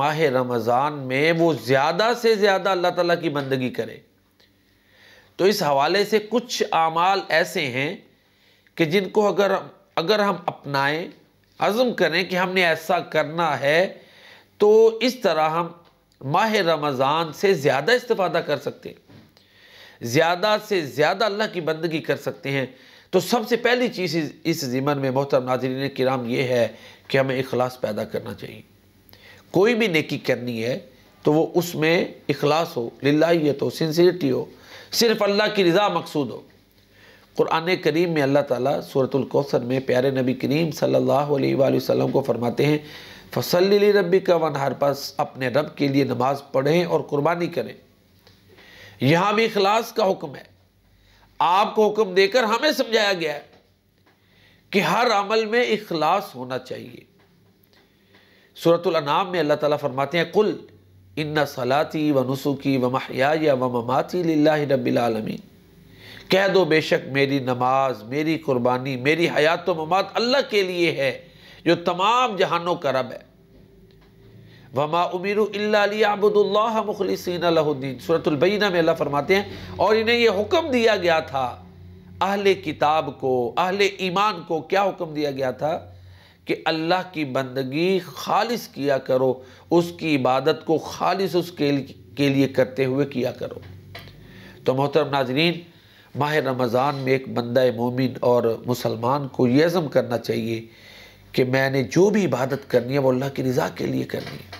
ماہ رمضان میں وہ زیادہ سے زیادہ اللہ تعالیٰ کی بندگی کرے۔ تو اس حوالے سے کچھ اعمال ایسے ہیں کہ جن کو اگر ہم اپنائیں، عزم کریں کہ ہم نے ایسا کرنا ہے، تو اس طرح ہم ماہ رمضان سے زیادہ استفادہ کر سکتے ہیں، زیادہ سے زیادہ اللہ کی بندگی کر سکتے ہیں۔ تو سب سے پہلی چیز اس ضمن میں محترم ناظرین کرام یہ ہے کہ ہمیں اخلاص پیدا کرنا چاہیے۔ کوئی بھی نیکی کرنی ہے تو وہ اس میں اخلاص ہو، للہیت ہو، سنسیریٹی ہو، صرف اللہ کی رضا مقصود ہو۔ قرآن کریم میں اللہ تعالیٰ سورۃ الکوثر میں پیارے نبی کریم صلی اللہ علیہ وآلہ وسلم کو فرماتے ہیں فَصَلِّ لِرَبِّكَ وَانْحَرْ، پس اپنے رب کے لیے نماز پڑھیں اور قربانی کریں۔ یہاں بھی اخلاص کا حکم ہے۔ آپ کو حکم دے کر ہمیں سمجھایا گیا ہے کہ ہر عمل میں اخلاص ہونا چاہیے۔ سورۃ الانعام میں اللہ تعالیٰ فرماتے ہیں قُلْ إِنَّ صَلَاتِي وَنُسُكِي وَمَحْيَايَ وَمَمَاتِي لِلَّهِ رَبِّ الْعَالَمِينَ، کہہ دو بے شک میری نماز، میری قربانی، میری حیات و ممات اللہ کے لیے ہے جو تمام جہانوں کا رب ہے۔ وَمَا أُمِرُوا إِلَّا لِيَعْبُدُوا اللَّهَ مُخْلِصِينَ لَهُ الدِّينَ، سورۃ البینہ میں اللہ فرماتے ہیں اور انہیں یہ حکم دیا گیا تھا، اہل کتاب کو، اہل ایمان کو کیا حکم دیا گیا تھا کہ اللہ کی بندگی خالص کیا کرو، اس کی عبادت کو خالص اس کے لیے کرتے ہوئے کیا کرو۔ تو محترم ناظرین، ماہ رمضان میں ایک بندہ مومن اور مسلمان کو یہ عزم کرنا چاہیے کہ میں نے جو بھی عبادت کرنی ہے وہ اللہ کی رضا کے لیے کرنی ہے۔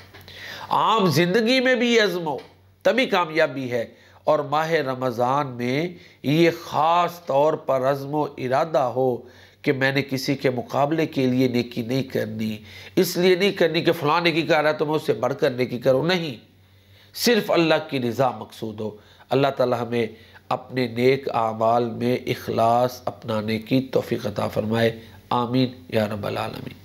عام زندگی میں بھی یہ عزم ہو تبھی کامیابی ہے، اور ماہ رمضان میں یہ خاص طور پر عزم و ارادہ ہو کہ میں نے کسی کے مقابلے کے لیے نیکی نہیں کرنی، اس لیے نہیں کرنی کہ فلاں نیکی کر رہا ہے تو میں اس سے بڑھ کر نیکی کروں، نہیں، صرف اللہ کی رضا مقصود ہو۔ اللہ تعالی ہمیں اپنے نیک اعمال میں اخلاص اپنانے کی توفیق عطا فرمائے، آمین یا رب العالمین۔